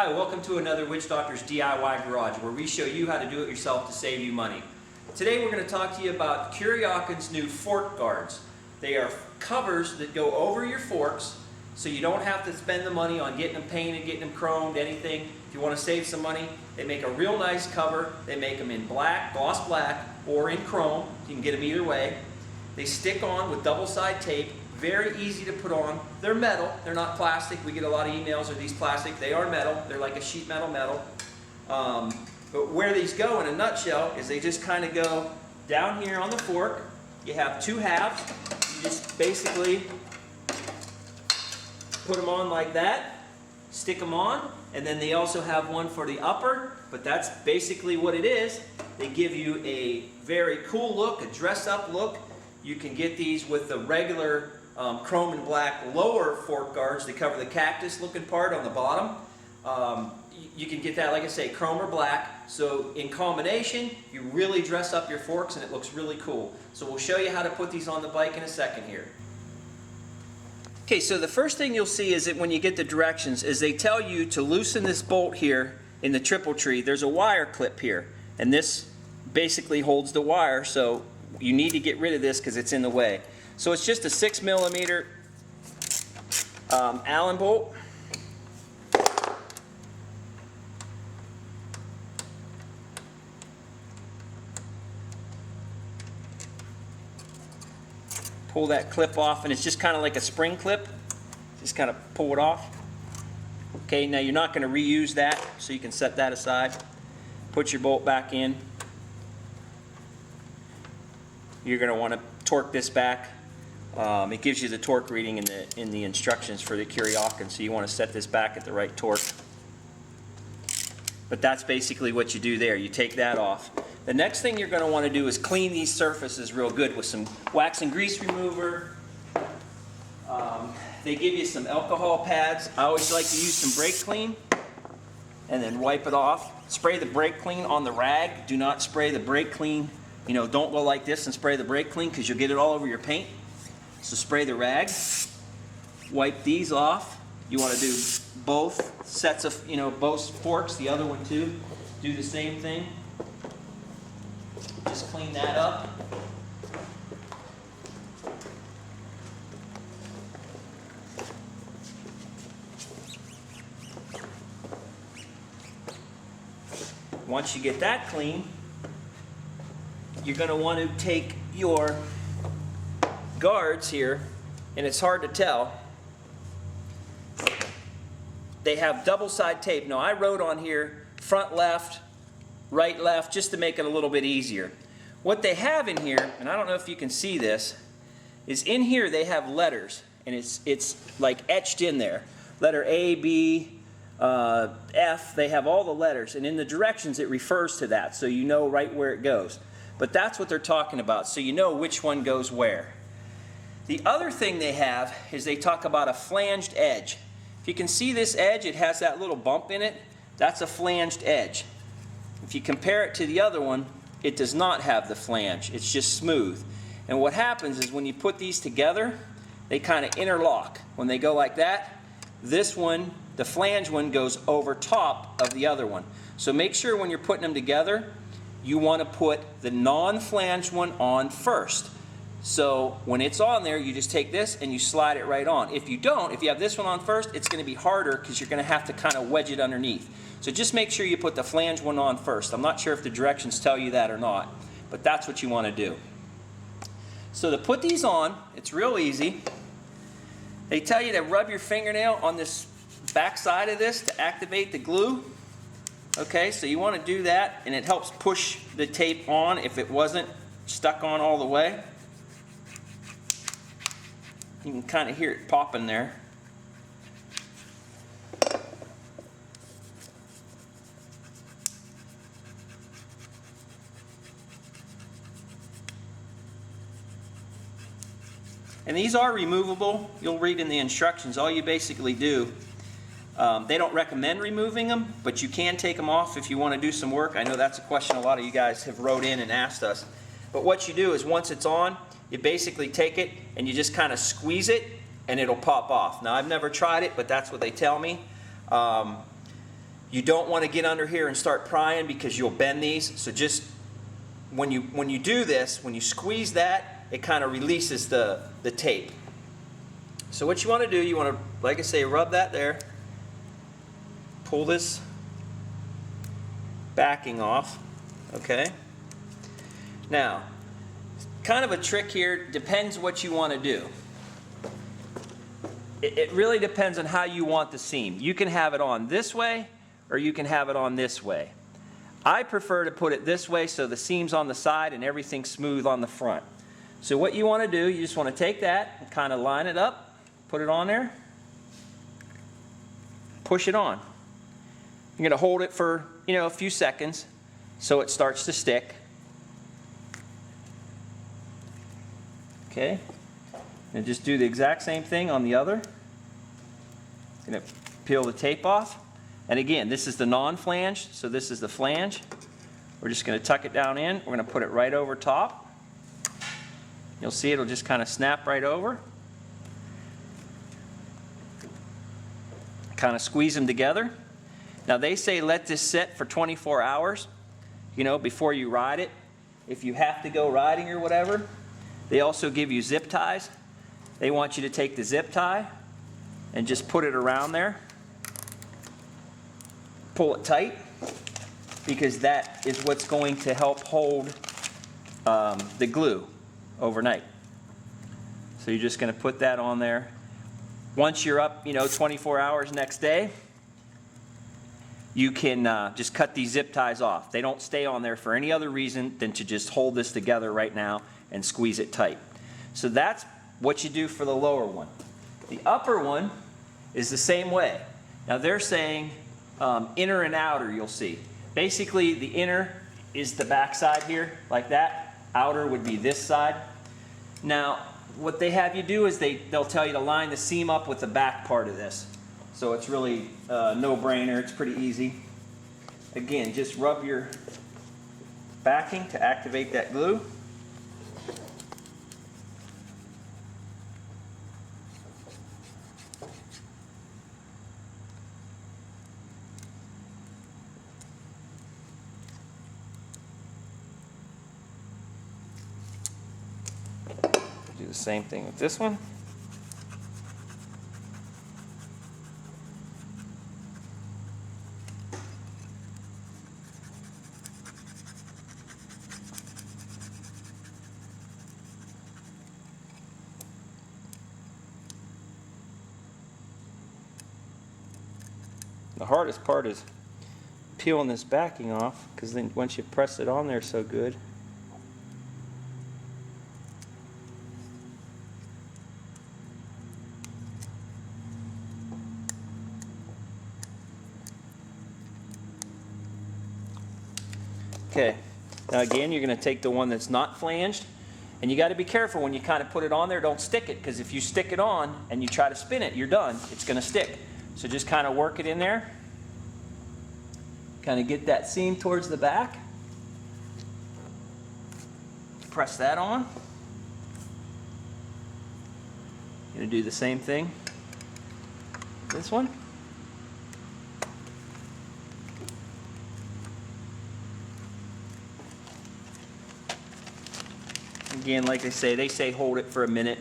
Hi, welcome to another Witch Doctor's DIY Garage, where we show you how to do it yourself to save you money. Today we're going to talk to you about Kuryakyn's new fork guards. They are covers that go over your forks, so you don't have to spend the money on getting them painted, getting them chromed, anything. If you want to save some money, they make a real nice cover. They make them in black, gloss black, or in chrome. You can get them either way. They stick on with double-side tape. Very easy to put on. They're metal, they're not plastic. We get a lot of emails, are these plastic? They are metal, they're like a sheet metal. But where these go in a nutshell is they just kind of go down here on the fork. You have two halves. You just basically put them on like that, stick them on, and then they also have one for the upper, but that's basically what it is. They give you a very cool look, a dress-up look. You can get these with the regular chrome and black lower fork guards. They cover the cactus looking part on the bottom. You can get that, like I say, chrome or black. So in combination, you really dress up your forks and it looks really cool. So we'll show you how to put these on the bike in a second here. Okay, so the first thing you'll see is that when you get the directions is they tell you to loosen this bolt here in the triple tree. There's a wire clip here, and this basically holds the wire, so you need to get rid of this because it's in the way. So it's just a 6mm Allen bolt. Pull that clip off, and it's just kind of like a spring clip. Just kind of pull it off. Okay, now you're not going to reuse that, so you can set that aside. Put your bolt back in. You're going to want to torque this back. It gives you the torque reading in the instructions for the Kuryakyn, so you want to set this back at the right torque. But that's basically what you do there. You take that off. The next thing you're going to want to do is clean these surfaces real good with some wax and grease remover. They give you some alcohol pads. I always like to use some brake clean and then wipe it off. Spray the brake clean on the rag. Do not spray the brake clean. You know, don't go like this and spray the brake clean because you'll get it all over your paint. So spray the rag. Wipe these off. You want to do both sets of, both forks, the other one too. Do the same thing. Just clean that up. Once you get that clean, you're going to want to take your guards here, and it's hard to tell. They have double-side tape. Now I wrote on here front left, right left, just to make it a little bit easier. What they have in here, and I don't know if you can see this, is in here they have letters, and it's like etched in there. Letter A, B, F, they have all the letters, and in the directions it refers to that, so you know right where it goes. But that's what they're talking about, so you know which one goes where. The other thing they have is they talk about a flanged edge. If you can see this edge, it has that little bump in it. That's a flanged edge. If you compare it to the other one, it does not have the flange. It's just smooth. And what happens is when you put these together, they kind of interlock. When they go like that, this one, the flange one, goes over top of the other one. So make sure when you're putting them together, you want to put the non-flanged one on first. So when it's on there, you just take this and you slide it right on. If you don't, if you have this one on first, it's going to be harder because you're going to have to kind of wedge it underneath. So just make sure you put the flange one on first. I'm not sure if the directions tell you that or not, but that's what you want to do. So to put these on, it's real easy. They tell you to rub your fingernail on this back side of this to activate the glue. Okay, so you want to do that, and it helps push the tape on if it wasn't stuck on all the way. You can kind of hear it popping there. And these are removable. You'll read in the instructions. All you basically do, they don't recommend removing them, but you can take them off if you want to do some work. I know that's a question a lot of you guys have wrote in and asked us. But what you do is once it's on, you basically take it and you just kind of squeeze it, and it'll pop off. Now I've never tried it, but that's what they tell me. You don't want to get under here and start prying because you'll bend these. So just when you do this, when you squeeze that, it kind of releases the tape. So what you want to do, you want to, like I say, rub that there. Pull this backing off, okay? Now, kind of a trick here, depends what you want to do. It really depends on how you want the seam. You can have it on this way, or you can have it on this way. I prefer to put it this way so the seam's on the side and everything's smooth on the front. So what you want to do, you just want to take that and kind of line it up, put it on there, push it on. You're going to hold it for, a few seconds so it starts to stick. Okay, and just do the exact same thing on the other. Going to peel the tape off. And again, this is the non-flange, so this is the flange. We're just going to tuck it down in. We're going to put it right over top. You'll see it'll just kind of snap right over. Kind of squeeze them together. Now they say let this sit for 24 hours, before you ride it. If you have to go riding or whatever, they also give you zip ties. They want you to take the zip tie and just put it around there. Pull it tight, because that is what's going to help hold the glue overnight. So you're just going to put that on there. Once you're up, 24 hours next day, you can just cut these zip ties off. They don't stay on there for any other reason than to just hold this together right now and squeeze it tight. So that's what you do for the lower one. The upper one is the same way. Now they're saying inner and outer, you'll see. Basically, the inner is the back side here, like that. Outer would be this side. Now, what they have you do is they'll tell you to line the seam up with the back part of this. So it's really no-brainer. It's pretty easy. Again, just rub your backing to activate that glue. Do the same thing with this one. The hardest part is peeling this backing off, because then once you press it on there so good. Okay, now again, you're going to take the one that's not flanged, and you got to be careful when you kind of put it on there. Don't stick it, because if you stick it on and you try to spin it, you're done. It's going to stick. So just kind of work it in there. Kind of get that seam towards the back. Press that on. Going to do the same thing. This one. Again, like they say hold it for a minute.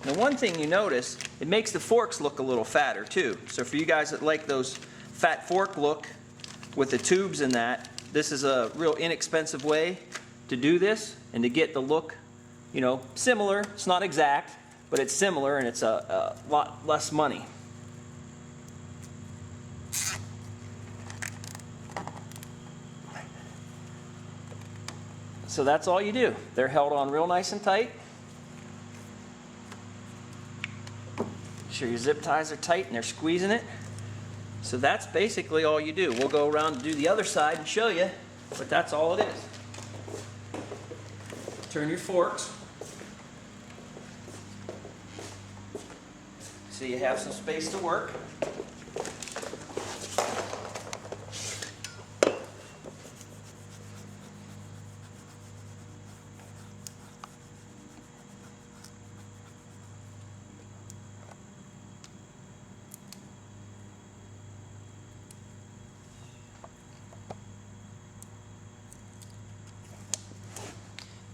Now, one thing you notice, it makes the forks look a little fatter too. So for you guys that like those fat fork look with the tubes in that, this is a real inexpensive way to do this and to get the look, similar. It's not exact, but it's similar, and it's a lot less money. So that's all you do. They're held on real nice and tight. Make sure your zip ties are tight and they're squeezing it. So that's basically all you do. We'll go around and do the other side and show you, but that's all it is. Turn your forks so you have some space to work.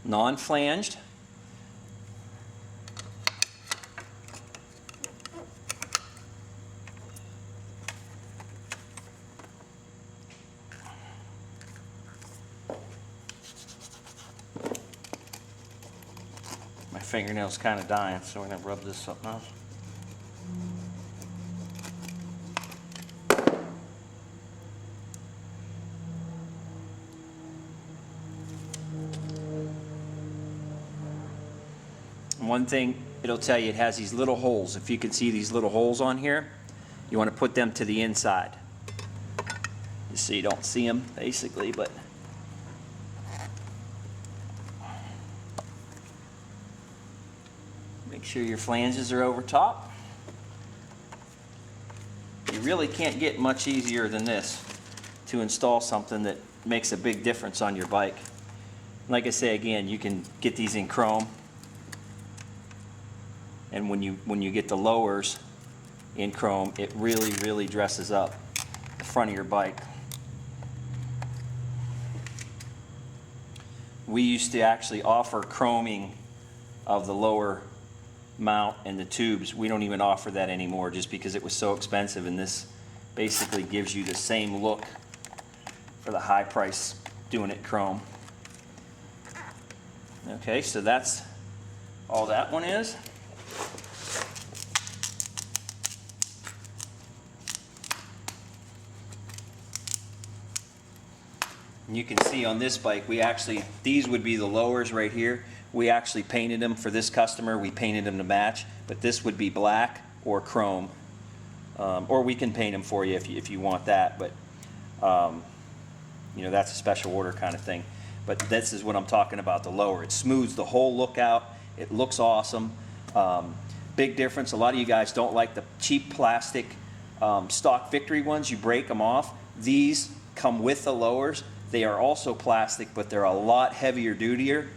non-flanged. My fingernail's kind of dying, so we're going to rub this up now. One thing it'll tell you, it has these little holes. If you can see these little holes on here, you want to put them to the inside. You see, you don't see them basically, but make sure your flanges are over top. You really can't get much easier than this to install something that makes a big difference on your bike. Like I say again, you can get these in chrome. And when you get the lowers in chrome, it really dresses up the front of your bike. We used to actually offer chroming of the lower mount and the tubes. We don't even offer that anymore just because it was so expensive, and this basically gives you the same look for the high price doing it chrome. Okay, so that's all that one is. You can see on this bike, these would be the lowers right here. We actually painted them for this customer. We painted them to match, but this would be black or chrome. Or we can paint them for you if you want that, but you know, that's a special order kind of thing. But this is what I'm talking about, the lower. It smooths the whole look out. It looks awesome. Big difference. A lot of you guys don't like the cheap plastic stock Victory ones. You break them off. These come with the lowers. They are also plastic, but they're a lot heavier dutier,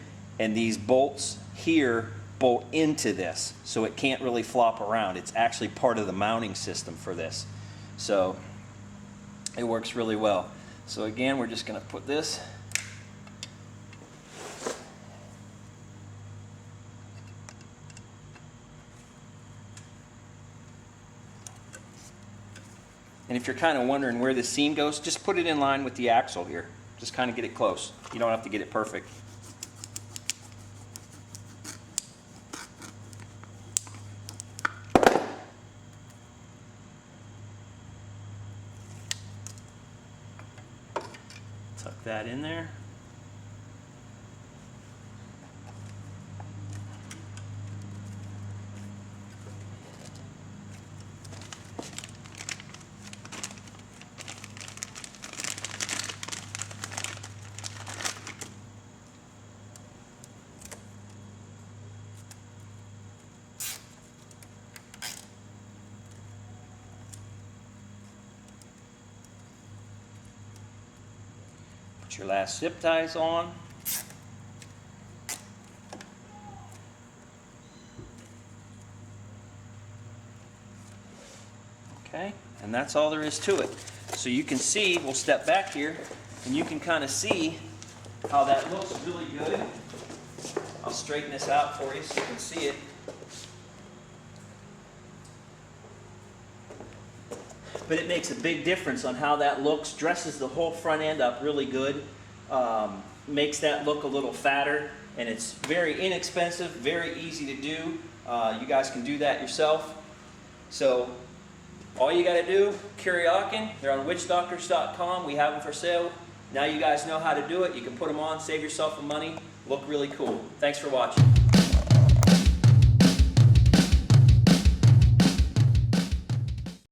and these bolts here bolt into this, so it can't really flop around. It's actually part of the mounting system for this, so it works really well. So again, we're just going to put this and if you're kind of wondering where the seam goes, just put it in line with the axle here. Just kind of get it close. You don't have to get it perfect. Tuck that in there. Put your last zip ties on. Okay, and that's all there is to it. So you can see, we'll step back here, and you can kind of see how that looks really good. I'll straighten this out for you so you can see it. But it makes a big difference on how that looks. Dresses the whole front end up really good. Makes that look a little fatter, and it's very inexpensive, very easy to do. You guys can do that yourself. So all you got to do, Kuryakyn, they're on witchdoctors.com. We have them for sale. Now you guys know how to do it. You can put them on, save yourself some money, look really cool. Thanks for watching.